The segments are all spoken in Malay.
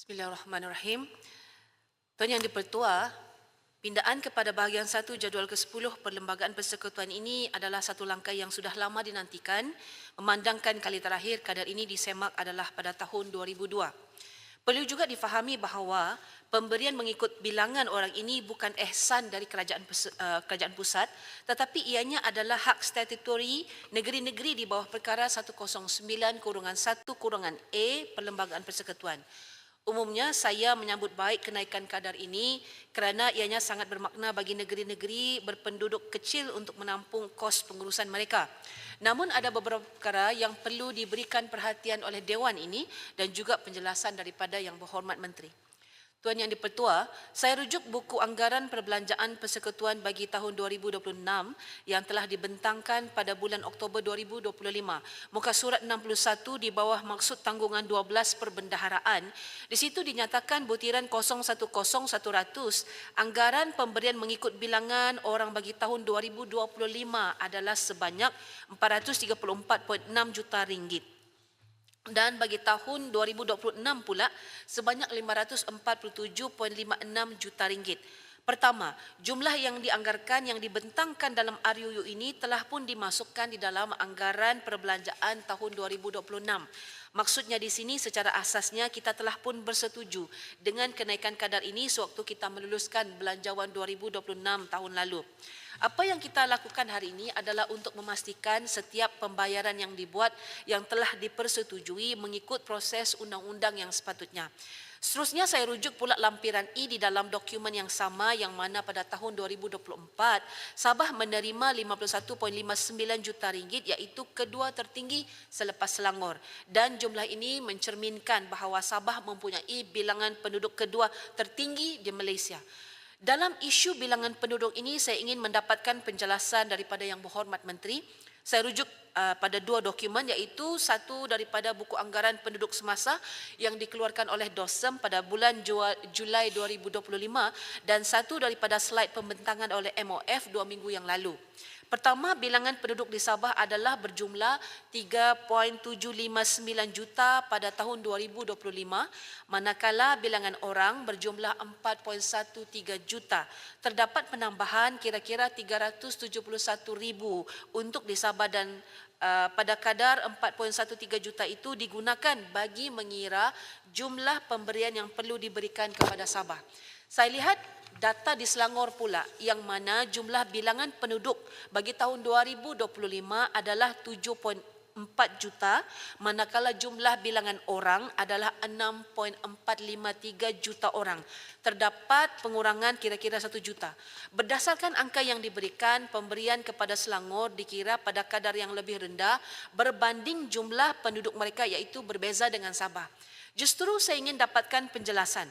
Bismillahirrahmanirrahim. Tuan Yang di-Pertua, pindaan kepada bahagian 1 jadual ke-10 Perlembagaan Persekutuan ini adalah satu langkah yang sudah lama dinantikan, memandangkan kali terakhir kadar ini disemak adalah pada tahun 2002. Perlu juga difahami bahawa pemberian mengikut bilangan orang ini bukan ihsan dari kerajaan pusat, tetapi ianya adalah hak statutory negeri-negeri di bawah perkara 109-1-A Perlembagaan Persekutuan. Umumnya saya menyambut baik kenaikan kadar ini kerana ianya sangat bermakna bagi negeri-negeri berpenduduk kecil untuk menampung kos pengurusan mereka. Namun ada beberapa perkara yang perlu diberikan perhatian oleh Dewan ini dan juga penjelasan daripada Yang Berhormat Menteri. Tuan Yang di-Pertua, saya rujuk buku anggaran perbelanjaan persekutuan bagi tahun 2026 yang telah dibentangkan pada bulan Oktober 2025. Muka surat 61 di bawah maksud tanggungan 12 perbendaharaan. Di situ dinyatakan butiran 010-100 anggaran pemberian mengikut bilangan orang bagi tahun 2025 adalah sebanyak 434.6 juta ringgit. Dan bagi tahun 2026 pula sebanyak 547.56 juta ringgit. Pertama, jumlah yang dianggarkan yang dibentangkan dalam RUU ini telah pun dimasukkan di dalam anggaran perbelanjaan tahun 2026. Maksudnya di sini secara asasnya kita telah pun bersetuju dengan kenaikan kadar ini sewaktu kita meluluskan belanjawan 2026 tahun lalu. Apa yang kita lakukan hari ini adalah untuk memastikan setiap pembayaran yang dibuat yang telah dipersetujui mengikut proses undang-undang yang sepatutnya. Seterusnya saya rujuk pula lampiran E di dalam dokumen yang sama yang mana pada tahun 2024 Sabah menerima 51.59 juta ringgit iaitu kedua tertinggi selepas Selangor dan jumlah ini mencerminkan bahawa Sabah mempunyai bilangan penduduk kedua tertinggi di Malaysia. Dalam isu bilangan penduduk ini saya ingin mendapatkan penjelasan daripada Yang Berhormat Menteri. Saya rujuk pada dua dokumen iaitu satu daripada buku anggaran penduduk semasa yang dikeluarkan oleh DOSEM pada bulan Julai 2025 dan satu daripada slide pembentangan oleh MOF 2 minggu yang lalu. Pertama, bilangan penduduk di Sabah adalah berjumlah 3.759 juta pada tahun 2025, manakala bilangan orang berjumlah 4.13 juta. Terdapat penambahan kira-kira 371,000 untuk di Sabah dan pada kadar 4.13 juta itu digunakan bagi mengira jumlah pemberian yang perlu diberikan kepada Sabah. Saya lihat data di Selangor pula yang mana jumlah bilangan penduduk bagi tahun 2025 adalah 7.4 juta, manakala jumlah bilangan orang adalah 6.453 juta orang. Terdapat pengurangan kira-kira 1 juta. Berdasarkan angka yang diberikan, pemberian kepada Selangor dikira pada kadar yang lebih rendah berbanding jumlah penduduk mereka iaitu berbeza dengan Sabah. Justru saya ingin dapatkan penjelasan.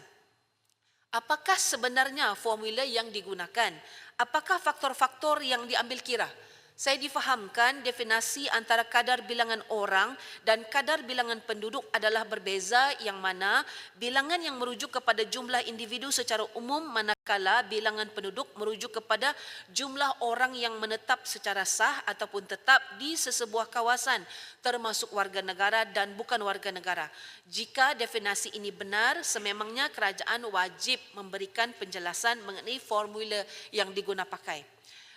Apakah sebenarnya formula yang digunakan? Apakah faktor-faktor yang diambil kira? Saya difahamkan definisi antara kadar bilangan orang dan kadar bilangan penduduk adalah berbeza yang mana bilangan yang merujuk kepada jumlah individu secara umum manakala bilangan penduduk merujuk kepada jumlah orang yang menetap secara sah ataupun tetap di sesebuah kawasan termasuk warga negara dan bukan warga negara. Jika definisi ini benar, sememangnya kerajaan wajib memberikan penjelasan mengenai formula yang diguna pakai.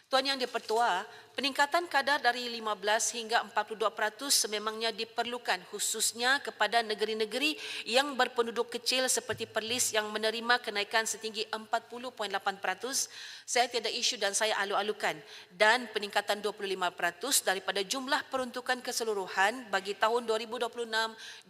Tuan Yang di-Pertua, peningkatan kadar dari 15 hingga 42% sememangnya diperlukan khususnya kepada negeri-negeri yang berpenduduk kecil seperti Perlis yang menerima kenaikan setinggi 40.8%. Saya tiada isu dan saya alu-alukan. Dan peningkatan 25% daripada jumlah peruntukan keseluruhan bagi tahun 2026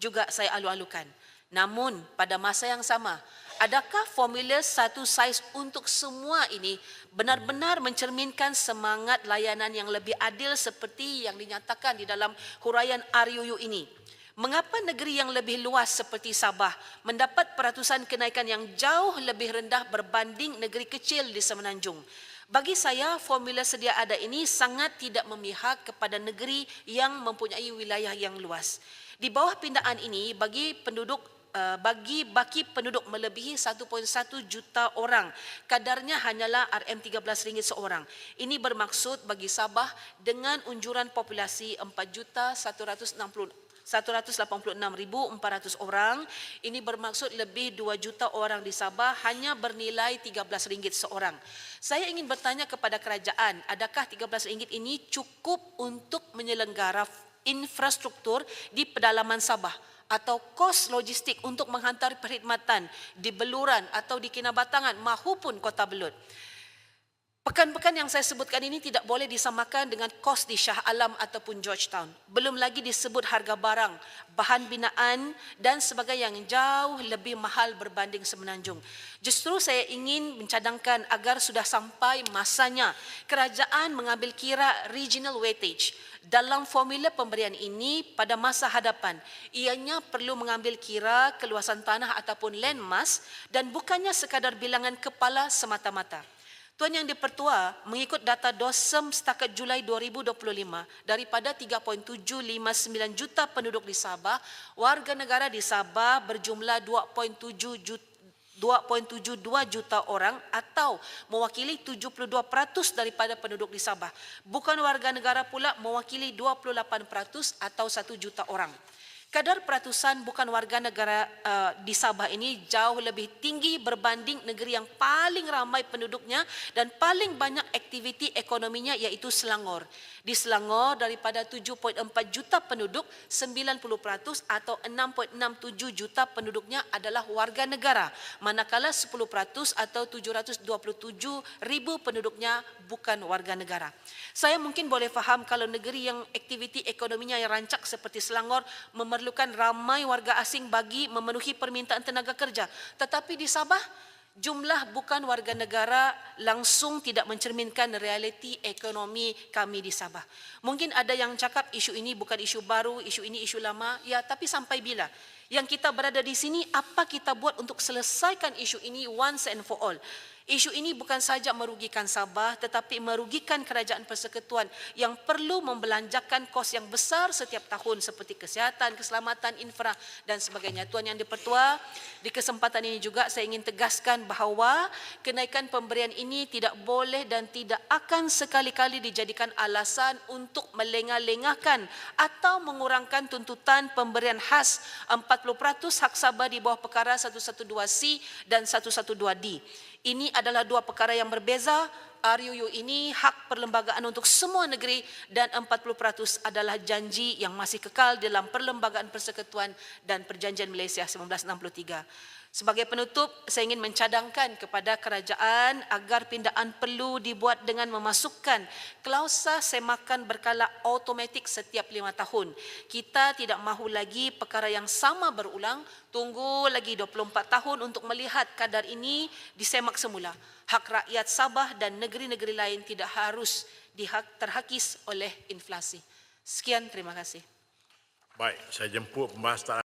juga saya alu-alukan. Namun pada masa yang sama, adakah formula satu saiz untuk semua ini benar-benar mencerminkan semangat layanan yang lebih adil seperti yang dinyatakan di dalam huraian RUU ini? Mengapa negeri yang lebih luas seperti Sabah mendapat peratusan kenaikan yang jauh lebih rendah berbanding negeri kecil di Semenanjung? Bagi saya, formula sedia ada ini sangat tidak memihak kepada negeri yang mempunyai wilayah yang luas. Di bawah pindaan ini, bagi baki penduduk melebihi 1.1 juta orang, kadarnya hanyalah RM13 seorang. Ini bermaksud bagi Sabah dengan unjuran populasi 4.160 186,400 orang. Ini bermaksud lebih 2 juta orang di Sabah hanya bernilai RM13 seorang. Saya ingin bertanya kepada kerajaan, adakah RM13 ini cukup untuk menyelenggara infrastruktur di pedalaman Sabah atau kos logistik untuk menghantar perkhidmatan di Beluran atau di Kinabatangan maupun Kota Belud? Pekan-pekan yang saya sebutkan ini tidak boleh disamakan dengan kos di Shah Alam ataupun Georgetown. Belum lagi disebut harga barang, bahan binaan dan sebagainya yang jauh lebih mahal berbanding Semenanjung. Justru saya ingin mencadangkan agar sudah sampai masanya kerajaan mengambil kira regional weightage dalam formula pemberian ini pada masa hadapan. Ianya perlu mengambil kira keluasan tanah ataupun landmass dan bukannya sekadar bilangan kepala semata-mata. Tuan Yang di-Pertua, mengikut data DOSEM setakat Julai 2025, daripada 3.759 juta penduduk di Sabah, warga negara di Sabah berjumlah 2.72 juta orang atau mewakili 72% daripada penduduk di Sabah. Bukan warga negara pula mewakili 28% atau 1 juta orang. Kadar peratusan bukan warga negara di Sabah ini jauh lebih tinggi berbanding negeri yang paling ramai penduduknya dan paling banyak aktiviti ekonominya iaitu Selangor. Di Selangor daripada 7.4 juta penduduk, 90% atau 6.67 juta penduduknya adalah warga negara, manakala 10% atau 727 ribu penduduknya bukan warga negara. Saya mungkin boleh faham kalau negeri yang aktiviti ekonominya yang rancak seperti Selangor memerlukan ramai warga asing bagi memenuhi permintaan tenaga kerja. Tetapi di Sabah, jumlah bukan warga negara langsung tidak mencerminkan realiti ekonomi kami di Sabah. Mungkin ada yang cakap isu ini bukan isu baru, isu ini isu lama. Ya, tapi sampai bila? Yang kita berada di sini, apa kita buat untuk selesaikan isu ini once and for all? Isu ini bukan saja merugikan Sabah tetapi merugikan kerajaan persekutuan yang perlu membelanjakan kos yang besar setiap tahun seperti kesihatan, keselamatan, infra dan sebagainya. Tuan Yang di-Pertua, di kesempatan ini juga saya ingin tegaskan bahawa kenaikan pemberian ini tidak boleh dan tidak akan sekali-kali dijadikan alasan untuk melengah-lengahkan atau mengurangkan tuntutan pemberian khas 40% hak Sabah di bawah perkara 112C dan 112D. Ini adalah dua perkara yang berbeza. RUU ini hak perlembagaan untuk semua negeri dan 40% adalah janji yang masih kekal dalam Perlembagaan Persekutuan dan Perjanjian Malaysia 1963. Sebagai penutup, saya ingin mencadangkan kepada kerajaan agar pindaan perlu dibuat dengan memasukkan klausa semakan berkala automatik setiap 5 tahun. Kita tidak mahu lagi perkara yang sama berulang, tunggu lagi 24 tahun untuk melihat kadar ini disemak semula. Hak rakyat Sabah dan negeri-negeri lain tidak harus terhakis oleh inflasi. Sekian, terima kasih. Baik, saya jemput pembahas